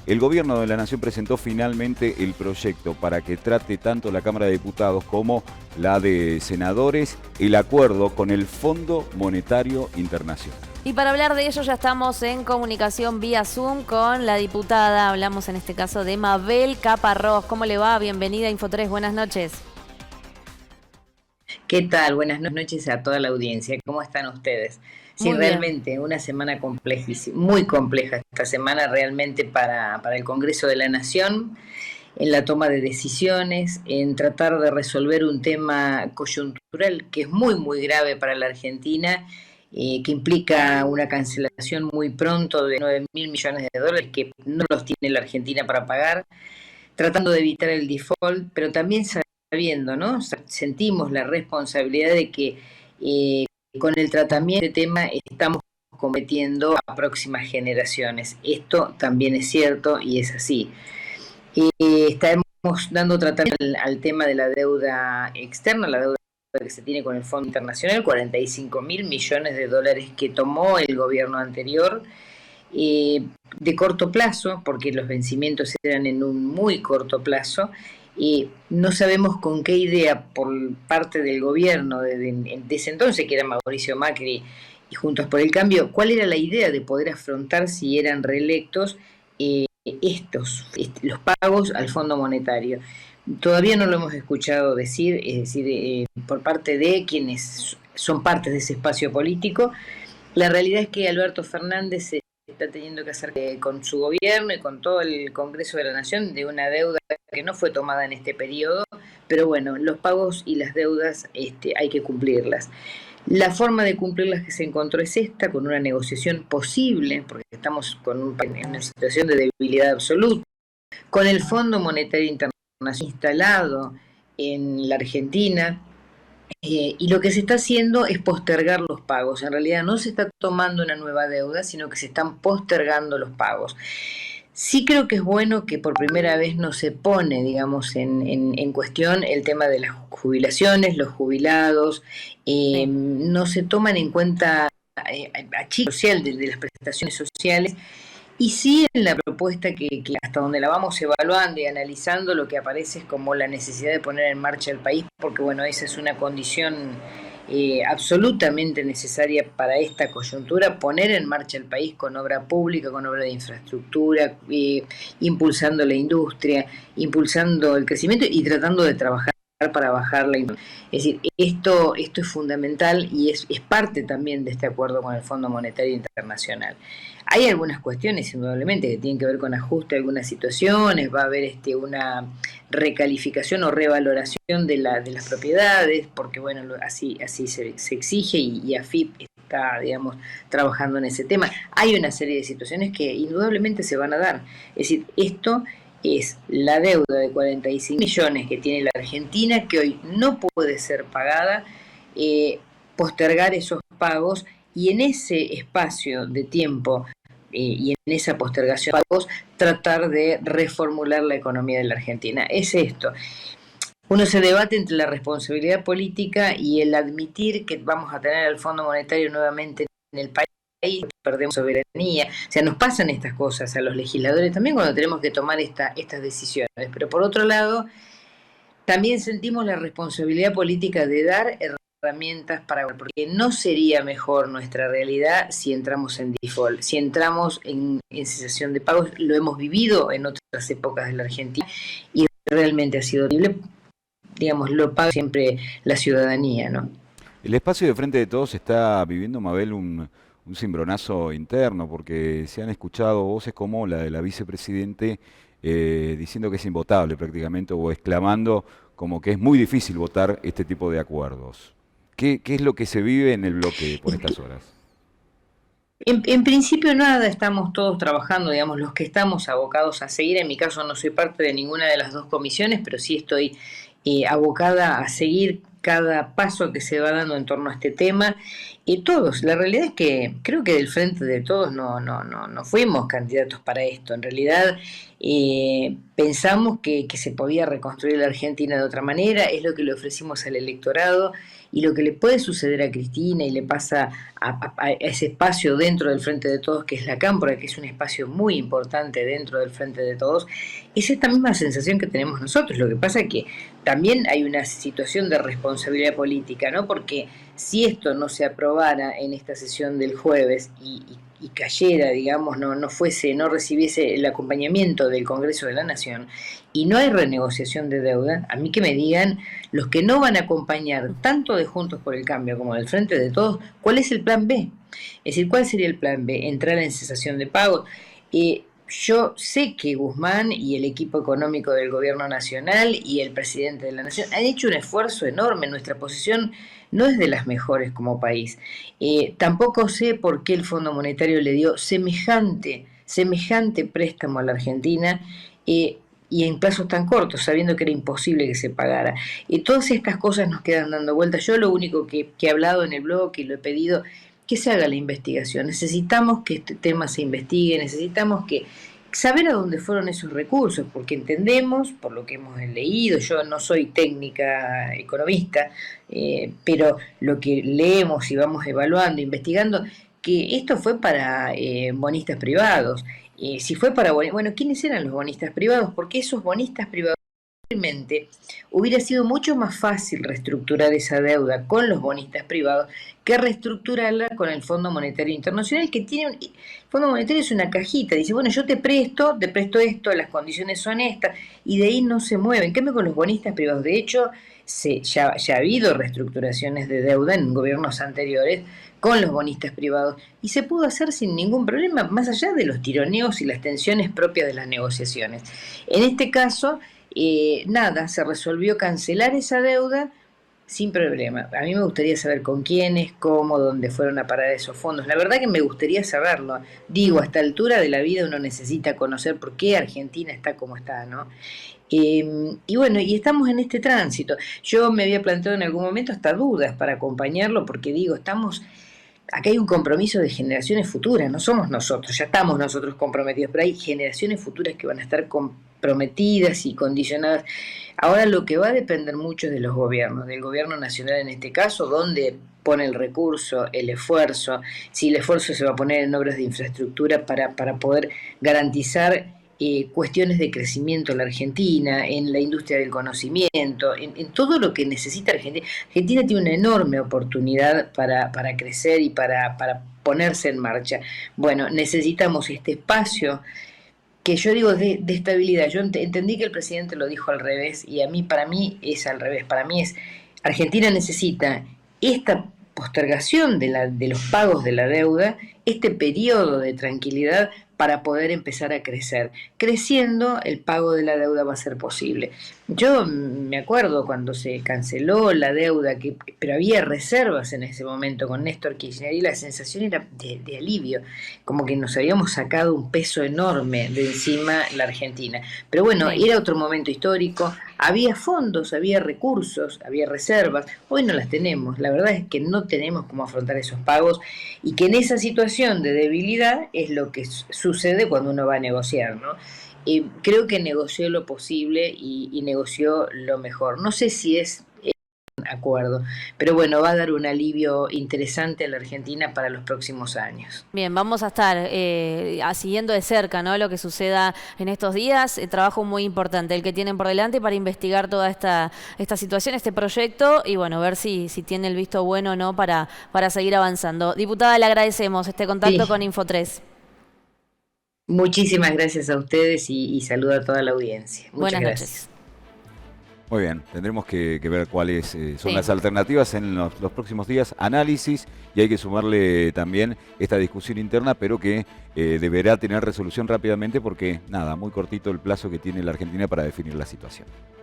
El gobierno de la Nación presentó finalmente el proyecto para que trate tanto la Cámara de Diputados como la de Senadores el acuerdo con el Fondo Monetario Internacional. Y para hablar de ello ya estamos en comunicación vía Zoom con la diputada. Hablamos en este caso de Mabel Caparrós. ¿Cómo le va? Bienvenida a Info3. Buenas noches. ¿Qué tal? Buenas noches a toda la audiencia. ¿Cómo están ustedes? Sí, Muy bien. realmente una semana complejísima, muy compleja esta semana realmente para el Congreso de la Nación, en la toma de decisiones, en tratar de resolver un tema coyuntural que es muy, muy grave para la Argentina, que implica una cancelación muy pronto de 9.000 millones de dólares que no los tiene la Argentina para pagar, tratando de evitar el default, pero también sabiendo, ¿no? Sentimos la responsabilidad de que con el tratamiento de este tema estamos cometiendo a próximas generaciones. Esto también es cierto y es así. Estamos dando tratamiento al tema de la deuda externa, la deuda que se tiene con el Fondo Internacional, 45.000 millones de dólares que tomó el gobierno anterior, de corto plazo, porque los vencimientos eran en un muy corto plazo. No sabemos con qué idea por parte del gobierno de ese entonces, que era Mauricio Macri y Juntos por el Cambio, cuál era la idea de poder afrontar, si eran reelectos, los pagos al Fondo Monetario. Todavía no lo hemos escuchado decir, es decir, por parte de quienes son partes de ese espacio político. La realidad es que Alberto Fernández se está teniendo que hacer con su gobierno y con todo el Congreso de la Nación de una deuda que no fue tomada en este periodo, pero bueno, los pagos y las deudas hay que cumplirlas. La forma de cumplirlas que se encontró es esta, con una negociación posible, porque estamos en una situación de debilidad absoluta, con el Fondo Monetario Internacional instalado en la Argentina. Y lo que se está haciendo es postergar los pagos. En realidad no se está tomando una nueva deuda, sino que se están postergando los pagos. Sí creo que es bueno que por primera vez no se pone, digamos, en cuestión el tema de las jubilaciones, los jubilados, Sí. no se toman en cuenta a chicos social de las prestaciones sociales. Y sí, en la propuesta que hasta donde la vamos evaluando y analizando, lo que aparece es como la necesidad de poner en marcha el país, porque bueno, esa es una condición absolutamente necesaria para esta coyuntura, poner en marcha el país con obra pública, con obra de infraestructura, impulsando la industria, impulsando el crecimiento y tratando de trabajar para bajar la inflación. Es decir, esto es fundamental y es parte también de este acuerdo con el Fondo Monetario Internacional. Hay algunas cuestiones, indudablemente, que tienen que ver con ajuste a algunas situaciones, va a haber una recalificación o revaloración de las propiedades, porque bueno, así se exige y AFIP está, digamos, trabajando en ese tema. Hay una serie de situaciones que indudablemente se van a dar. Es decir, esto es la deuda de 45 millones que tiene la Argentina, que hoy no puede ser pagada, postergar esos pagos y en ese espacio de tiempo y en esa postergación de pagos tratar de reformular la economía de la Argentina. Es esto. Uno se debate entre la responsabilidad política y el admitir que vamos a tener al Fondo Monetario nuevamente en el país, perdemos soberanía. O sea, nos pasan estas cosas a los legisladores también cuando tenemos que tomar estas decisiones. Pero por otro lado, también sentimos la responsabilidad política de dar herramientas porque no sería mejor nuestra realidad si entramos en default, si entramos en cesación de pagos. Lo hemos vivido en otras épocas de la Argentina y realmente ha sido horrible. Digamos, lo paga siempre la ciudadanía, ¿no? El espacio de Frente de Todos está viviendo, Mabel, un cimbronazo interno, porque se han escuchado voces como la de la vicepresidente diciendo que es invotable prácticamente, o exclamando como que es muy difícil votar este tipo de acuerdos. ¿Qué es lo que se vive en el bloque por estas horas? En principio nada, estamos todos trabajando, digamos, los que estamos abocados a seguir. En mi caso no soy parte de ninguna de las dos comisiones, pero sí estoy abocada a seguir cada paso que se va dando en torno a este tema. Y todos, la realidad es que creo que del Frente de Todos no fuimos candidatos para esto. En realidad pensamos que se podía reconstruir la Argentina de otra manera, es lo que le ofrecimos al electorado y lo que le puede suceder a Cristina y le pasa a ese espacio dentro del Frente de Todos, que es la Cámpora, que es un espacio muy importante dentro del Frente de Todos, es esta misma sensación que tenemos nosotros. Lo que pasa es que también hay una situación de responsabilidad política, ¿no? Porque si esto no se aprobara en esta sesión del jueves y cayera, digamos, no recibiese el acompañamiento del Congreso de la Nación y no hay renegociación de deuda, a mí que me digan los que no van a acompañar tanto de Juntos por el Cambio como del Frente de Todos, ¿cuál es el plan B? Es decir, ¿cuál sería el plan B? Entrar en cesación de pagos. Yo sé que Guzmán y el equipo económico del gobierno nacional y el presidente de la nación han hecho un esfuerzo enorme. Nuestra posición no es de las mejores como país. Tampoco sé por qué el Fondo Monetario le dio semejante préstamo a la Argentina y en plazos tan cortos, sabiendo que era imposible que se pagara. Todas estas cosas nos quedan dando vueltas. Yo lo único que he hablado en el blog y lo he pedido, que se haga la investigación. Necesitamos que este tema se investigue, necesitamos saber a dónde fueron esos recursos, porque entendemos, por lo que hemos leído, yo no soy técnica economista, pero lo que leemos y vamos evaluando, investigando, que esto fue para bonistas privados. Si fue para bueno, ¿quiénes eran los bonistas privados? Porque esos bonistas privados hubiera sido mucho más fácil reestructurar esa deuda con los bonistas privados que reestructurarla con el Fondo Monetario Internacional, que el Fondo Monetario es una cajita, dice, bueno, yo te presto esto, las condiciones son estas, y de ahí no se mueven. En cambio, con los bonistas privados, de hecho, ya ha habido reestructuraciones de deuda en gobiernos anteriores con los bonistas privados, y se pudo hacer sin ningún problema, más allá de los tironeos y las tensiones propias de las negociaciones. En este caso, nada, se resolvió cancelar esa deuda sin problema. A mí me gustaría saber con quiénes, cómo, dónde fueron a parar esos fondos. La verdad que me gustaría saberlo. Digo, a esta altura de la vida uno necesita conocer por qué Argentina está como está, ¿no? Y bueno, y estamos en este tránsito. Yo me había planteado en algún momento hasta dudas para acompañarlo, porque digo, acá hay un compromiso de generaciones futuras, no somos nosotros, ya estamos nosotros comprometidos, pero hay generaciones futuras que van a estar comprometidas y condicionadas. Ahora lo que va a depender mucho es de los gobiernos, del gobierno nacional en este caso, donde pone el recurso, el esfuerzo, si el esfuerzo se va a poner en obras de infraestructura para poder garantizar cuestiones de crecimiento en la Argentina, en la industria del conocimiento, en todo lo que necesita Argentina. Argentina tiene una enorme oportunidad para crecer y para ponerse en marcha. Bueno, necesitamos este espacio que yo digo de estabilidad. Yo entendí que el presidente lo dijo al revés, y para mí es al revés. Para mí es, Argentina necesita esta postergación de los pagos de la deuda, este periodo de tranquilidad para poder empezar a crecer. Creciendo, el pago de la deuda va a ser posible. Yo me acuerdo cuando se canceló la deuda, pero había reservas en ese momento con Néstor Kirchner, y la sensación era de alivio, como que nos habíamos sacado un peso enorme de encima la Argentina. Pero bueno, era otro momento histórico, había fondos, había recursos, había reservas. Hoy no las tenemos. La verdad es que no tenemos cómo afrontar esos pagos, y que en esa situación de debilidad es lo que sucede cuando uno va a negociar, ¿no? Creo que negoció lo posible y negoció lo mejor. No sé si es un acuerdo, pero bueno, va a dar un alivio interesante a la Argentina para los próximos años. Bien, vamos a estar siguiendo de cerca, ¿no?, lo que suceda en estos días. Trabajo muy importante el que tienen por delante para investigar toda esta situación, este proyecto, y bueno, ver si tiene el visto bueno o no para seguir avanzando. Diputada, le agradecemos este contacto con Info3. Muchísimas gracias a ustedes y saludo a toda la audiencia. Muchas Buenas gracias. noches. Muy bien, tendremos que ver cuáles son las alternativas en los próximos días, análisis, y hay que sumarle también esta discusión interna, pero que deberá tener resolución rápidamente porque, nada, muy cortito el plazo que tiene la Argentina para definir la situación.